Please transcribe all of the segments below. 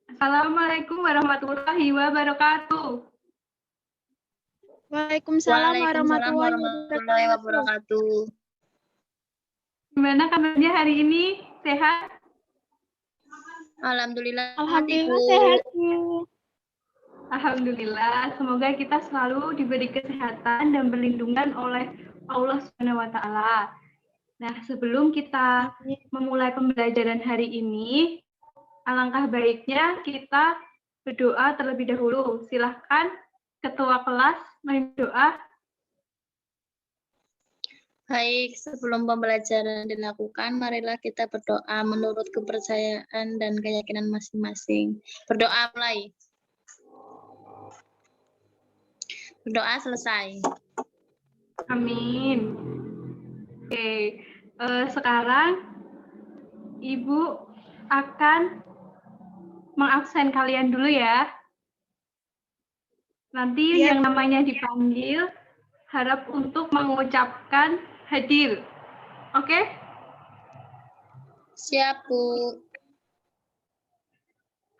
Assalamualaikum warahmatullahi wabarakatuh. Waalaikumsalam Waalaikumsalam warahmatullahi warahmatullahi wabarakatuh. wabarakatuh. Gimana kabarnya hari ini? Sehat? Alhamdulillah, Alhamdulillah Ibu. sehat, Bu. Alhamdulillah, semoga kita selalu diberi kesehatan dan perlindungan oleh Allah Subhanahu wa taala. Nah, sebelum kita memulai pembelajaran hari ini, alangkah baiknya kita berdoa terlebih dahulu. Silahkan Ketua kelas memimpin doa. Baik, sebelum pembelajaran dilakukan, marilah kita berdoa menurut kepercayaan dan keyakinan masing-masing. Berdoa mulai. Berdoa selesai. Amin. Oke, sekarang Ibu akan mengabsen kalian dulu ya. Nanti Ya. yang namanya dipanggil harap untuk mengucapkan hadir. Oke? Siap, Bu.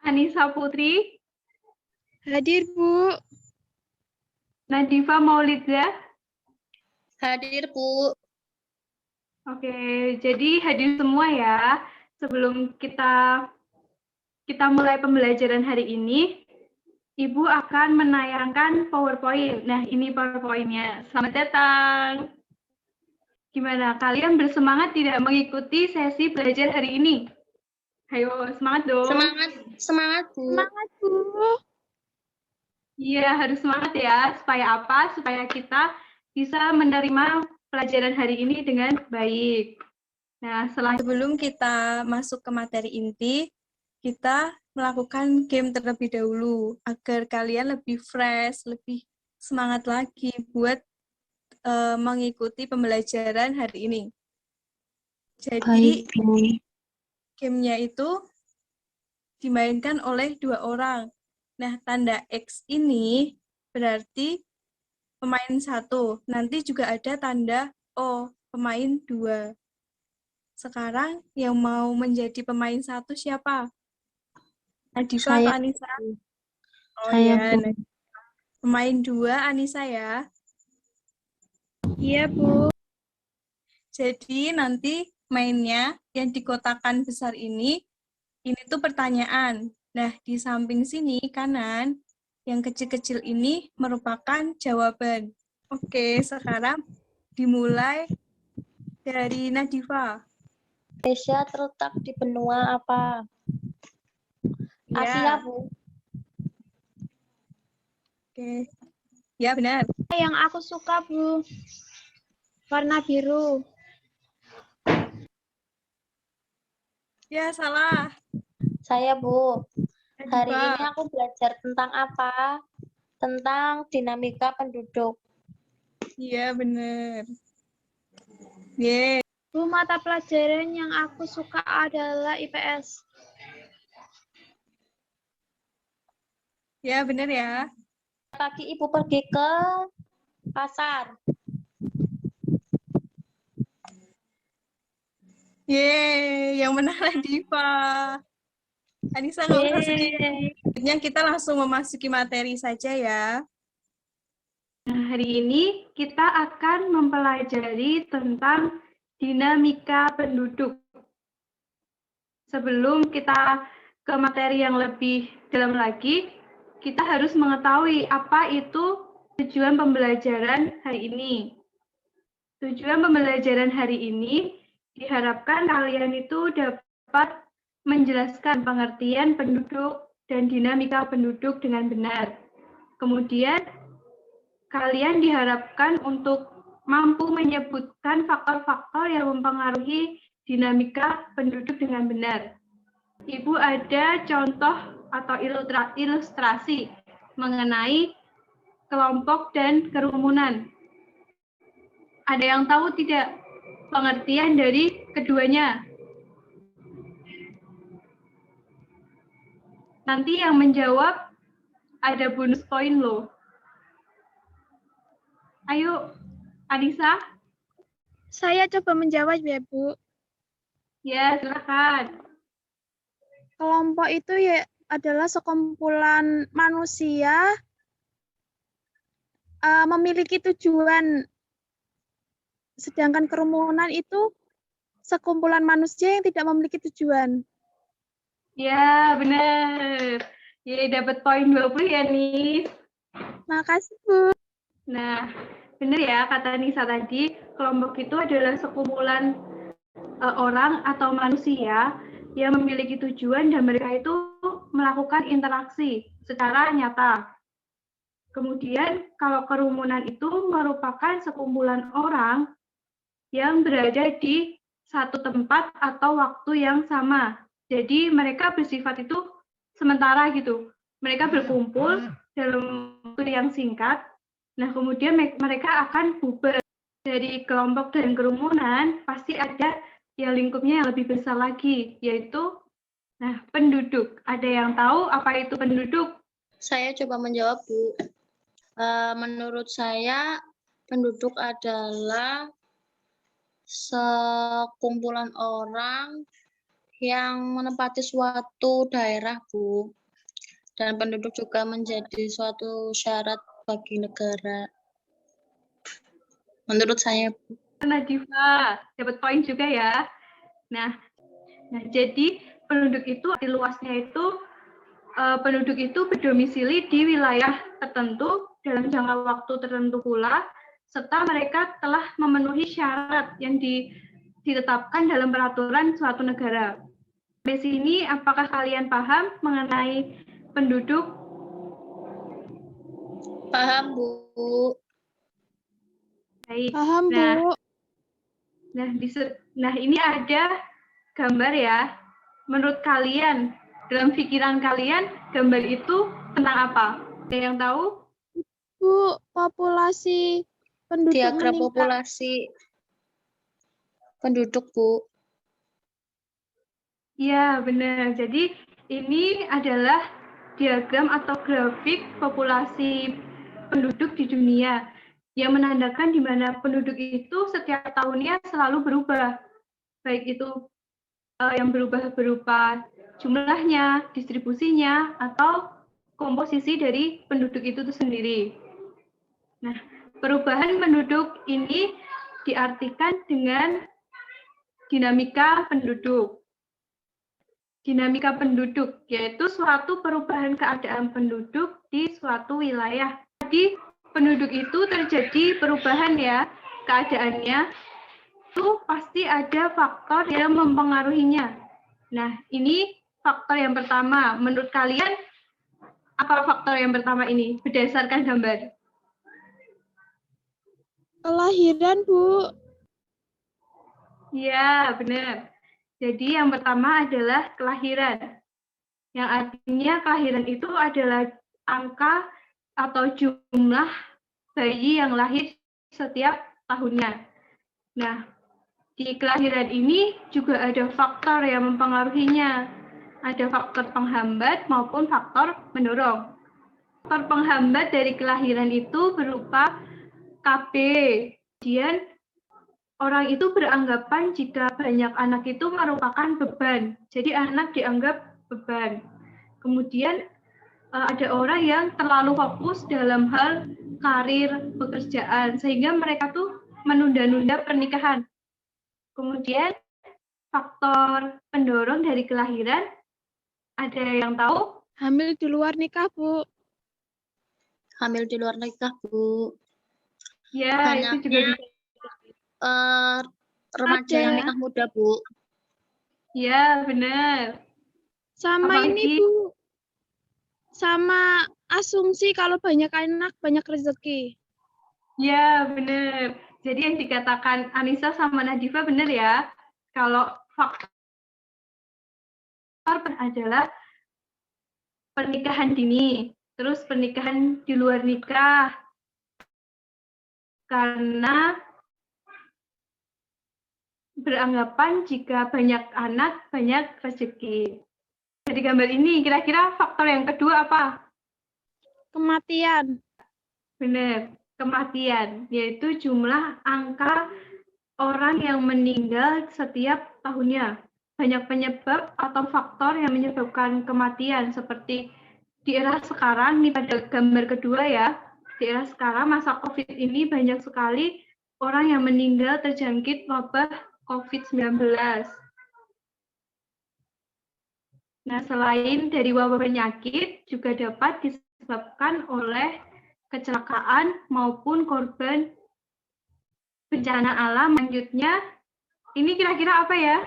Anissa Putri, Hadir, Bu. Nadifa Maulidza. Hadir, Bu. Oke, jadi hadir semua ya. Sebelum kita mulai pembelajaran hari ini, Ibu akan menayangkan PowerPoint. Nah, ini PowerPoint-nya. Selamat datang. Gimana? Kalian bersemangat tidak mengikuti sesi belajar hari ini? Ayo, semangat dong. Semangat, semangat, Bu. Semangat, Bu. Iya, harus semangat ya. Supaya apa? Supaya kita bisa menerima pelajaran hari ini dengan baik. Nah, sebelum kita masuk ke materi inti, kita melakukan game terlebih dahulu agar kalian lebih fresh, lebih semangat lagi buat mengikuti pembelajaran hari ini. Jadi, gamenya itu dimainkan oleh 2 orang. Nah, tanda X ini berarti pemain 1. Nanti juga ada tanda O, pemain 2. Sekarang yang mau menjadi pemain 1 siapa? Nadifa atau Anissa? Oh iya, pemain 2 Anissa ya. Iya, Bu. Jadi nanti mainnya yang di kotakan besar ini tuh pertanyaan. Nah, di samping sini kanan, yang kecil-kecil ini merupakan jawaban. Oke, sekarang dimulai dari Nadifa. Indonesia terletak di benua apa? Asia, Bu. Oke. Ya, benar. Yang aku suka, Bu. Warna biru. Ya, salah. Saya, Bu. Hari Nadifa. ini aku belajar tentang apa? Tentang dinamika penduduk. Iya, benar. Ye. Bu, mata pelajaran yang aku suka adalah IPS. Ya, benar ya. Pagi Ibu pergi ke pasar. Yeay, yang menang Nadifa. Anissa nggak usah sedih. Selanjutnya kita langsung memasuki materi saja ya. Nah, hari ini kita akan mempelajari tentang dinamika penduduk. Sebelum kita ke materi yang lebih dalam lagi, kita harus mengetahui apa itu tujuan pembelajaran hari ini. Tujuan pembelajaran hari ini diharapkan kalian itu dapat menjelaskan pengertian penduduk dan dinamika penduduk dengan benar. Kemudian, kalian diharapkan untuk mampu menyebutkan faktor-faktor yang mempengaruhi dinamika penduduk dengan benar. Ibu ada contoh atau ilustrasi mengenai kelompok dan kerumunan. Ada yang tahu tidak pengertian dari keduanya? Nanti yang menjawab ada bonus poin loh. Ayo, Anissa. Saya coba menjawab ya, Bu. Ya, silakan. Kelompok itu ya adalah sekumpulan manusia memiliki tujuan, sedangkan kerumunan itu sekumpulan manusia yang tidak memiliki tujuan. Ya, benar. Ya, dapat poin 20 ya, Nis. Makasih, Bu. Nah, benar ya kata Nisa tadi, kelompok itu adalah sekumpulan orang atau manusia yang memiliki tujuan dan mereka itu melakukan interaksi secara nyata. Kemudian kalau kerumunan itu merupakan sekumpulan orang yang berada di satu tempat atau waktu yang sama. Jadi mereka bersifat itu sementara gitu. Mereka berkumpul dalam waktu yang singkat. Nah, kemudian mereka akan bubar. Dari kelompok dan kerumunan pasti ada ya lingkupnya yang lebih besar lagi, yaitu penduduk. Ada yang tahu apa itu penduduk? Saya coba menjawab, Bu. Menurut saya, penduduk adalah sekumpulan orang yang menempati suatu daerah, Bu. Dan penduduk juga menjadi suatu syarat bagi negara. Menurut saya, Bu. Nadifa, dapat poin juga ya. Nah, jadi penduduk itu arti luasnya itu penduduk itu berdomisili di wilayah tertentu dalam jangka waktu tertentu pula, serta mereka telah memenuhi syarat yang ditetapkan dalam peraturan suatu negara. Di sini, apakah kalian paham mengenai penduduk? Paham, Bu. Baik. Paham, Bu. Nah, ini ada gambar ya. Menurut kalian, dalam pikiran kalian, gambar itu tentang apa? Ada yang tahu? Bu, populasi penduduk Diagram meningkat. populasi penduduk, Bu. Iya, benar. Jadi ini adalah diagram atau grafik populasi penduduk di dunia yang menandakan di mana penduduk itu setiap tahunnya selalu berubah. Baik itu yang berubah berupa jumlahnya, distribusinya, atau komposisi dari penduduk itu sendiri. Nah, perubahan penduduk ini diartikan dengan dinamika penduduk. Dinamika penduduk yaitu suatu perubahan keadaan penduduk di suatu wilayah. Jadi penduduk itu terjadi perubahan ya keadaannya, itu pasti ada faktor yang mempengaruhinya. Nah, ini faktor yang pertama. Menurut kalian apa faktor yang pertama ini berdasarkan gambar? Kelahiran, Bu. Ya, benar. Jadi yang pertama adalah kelahiran. Yang artinya kelahiran itu adalah angka atau jumlah bayi yang lahir setiap tahunnya. Nah, di kelahiran ini juga ada faktor yang mempengaruhinya. Ada faktor penghambat maupun faktor mendorong. Faktor penghambat dari kelahiran itu berupa KB. Kemudian orang itu beranggapan jika banyak anak itu merupakan beban. Jadi anak dianggap beban. Kemudian ada orang yang terlalu fokus dalam hal karir, pekerjaan, sehingga mereka tuh menunda-nunda pernikahan. Kemudian faktor pendorong dari kelahiran, ada yang tahu? Hamil di luar nikah, Bu. Hamil di luar nikah, Bu. Ya, itu juga bisa. Remaja yang nikah muda, Bu. Ya, benar. Sama Apalagi, ini, Bu. Sama asumsi kalau banyak anak, banyak rezeki. ya, benar. Jadi yang dikatakan Anissa sama Nadifa benar ya. Kalau faktor adalah pernikahan dini, terus pernikahan di luar nikah, karena beranggapan jika banyak anak, banyak rezeki. Dari gambar ini, kira-kira faktor yang kedua apa? Kematian. Benar, kematian, yaitu jumlah angka orang yang meninggal setiap tahunnya. banyak penyebab atau faktor yang menyebabkan kematian, seperti di era sekarang, nih pada gambar kedua ya, di era sekarang masa COVID ini banyak sekali orang yang meninggal terjangkit wabah COVID-19. Nah, selain dari wabah penyakit, juga dapat disebabkan oleh kecelakaan maupun korban bencana alam. Selanjutnya, ini kira-kira apa ya?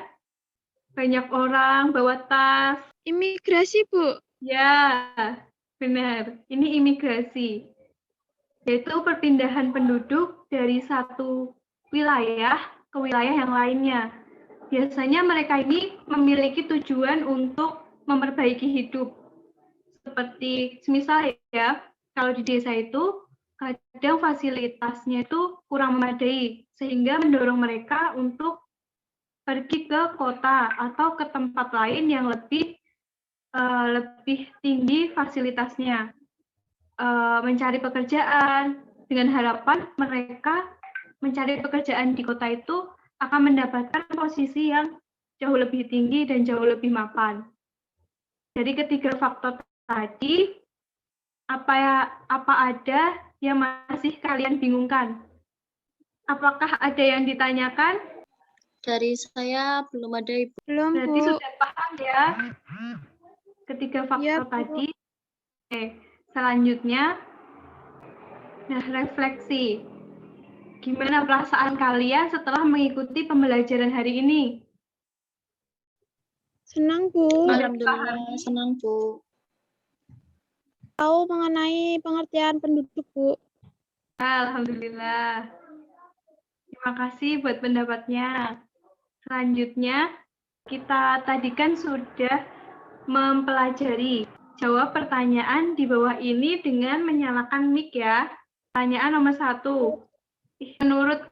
Banyak orang bawa tas. Imigrasi, Bu. Ya, benar. Ini imigrasi. Yaitu perpindahan penduduk dari satu wilayah ke wilayah yang lainnya. Biasanya mereka ini memiliki tujuan untuk memperbaiki hidup. Seperti misal ya, kalau di desa itu kadang fasilitasnya itu kurang memadai, sehingga mendorong mereka untuk pergi ke kota atau ke tempat lain yang lebih tinggi fasilitasnya, mencari pekerjaan dengan harapan mereka mencari pekerjaan di kota itu akan mendapatkan posisi yang jauh lebih tinggi dan jauh lebih mapan. Dari ketiga faktor tadi, apa ada yang masih kalian bingungkan? Apakah ada yang ditanyakan? Dari saya belum ada, Ibu. Belum, Berarti Bu. sudah paham ya ketiga faktor Iya, Bu. tadi. Oke, selanjutnya, nah, refleksi. Gimana perasaan kalian setelah mengikuti pembelajaran hari ini? Senang, Bu. Alhamdulillah, senang, Bu. Tahu mengenai pengertian penduduk, Bu. Alhamdulillah. Terima kasih buat pendapatnya. Selanjutnya, kita tadi kan sudah mempelajari. Jawab pertanyaan di bawah ini dengan menyalakan mic ya. Pertanyaan nomor 1. Menurut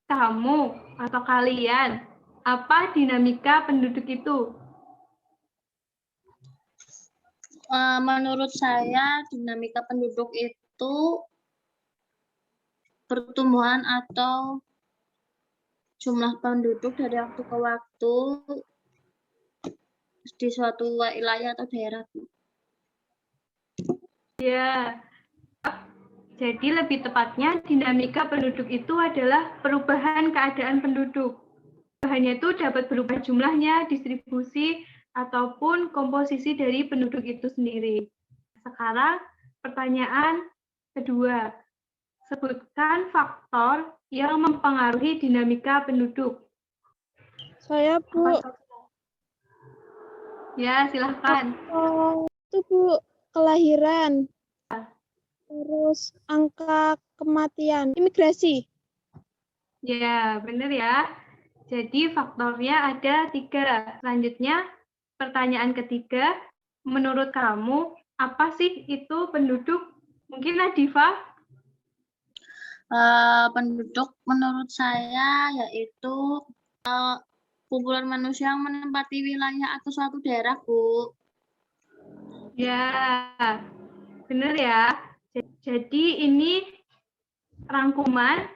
kamu atau kalian, apa dinamika penduduk itu? Menurut saya, dinamika penduduk itu pertumbuhan atau jumlah penduduk dari waktu ke waktu di suatu wilayah atau daerah. Ya, jadi lebih tepatnya dinamika penduduk itu adalah perubahan keadaan penduduk. Perubahannya itu dapat berubah jumlahnya, distribusi, ataupun komposisi dari penduduk itu sendiri. Sekarang pertanyaan kedua. Sebutkan faktor yang mempengaruhi dinamika penduduk. Saya, Bu. Ya, silahkan. Itu, Bu, kelahiran. Terus angka kematian. Imigrasi. Ya, benar ya. Jadi faktornya ada 3. Selanjutnya, pertanyaan ketiga, menurut kamu, apa sih itu penduduk? Mungkin Nadifa? Penduduk menurut saya yaitu kumpulan manusia yang menempati wilayah atau suatu daerah, Bu. Ya, benar ya. Jadi ini rangkuman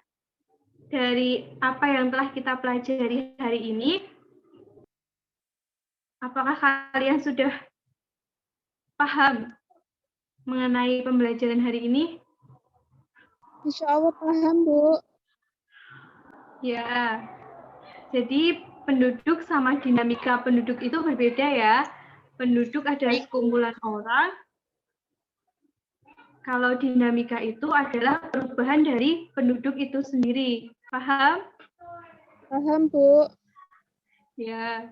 dari apa yang telah kita pelajari hari ini. Apakah kalian sudah paham mengenai pembelajaran hari ini? Insya Allah paham, Bu. Ya, jadi penduduk sama dinamika penduduk itu berbeda ya. Penduduk adalah sekumpulan orang. Kalau dinamika itu adalah perubahan dari penduduk itu sendiri. Paham? Paham, Bu. Ya.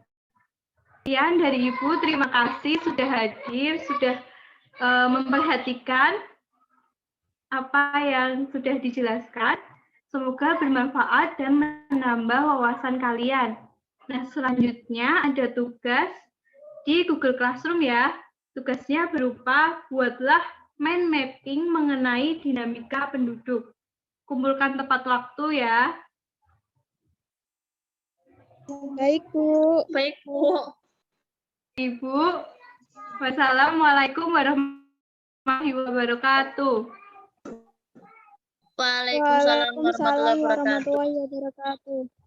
Sekian dari Ibu, terima kasih sudah hadir, sudah memperhatikan apa yang sudah dijelaskan. Semoga bermanfaat dan menambah wawasan kalian. Nah, selanjutnya ada tugas di Google Classroom ya. Tugasnya berupa buatlah mind mapping mengenai dinamika penduduk. Kumpulkan tepat waktu ya. Baik, Bu. Baik, Bu. Ibu, wassalamualaikum warahmatullahi wabarakatuh. Waalaikumsalam warahmatullahi wabarakatuh. warahmatullahi wabarakatuh.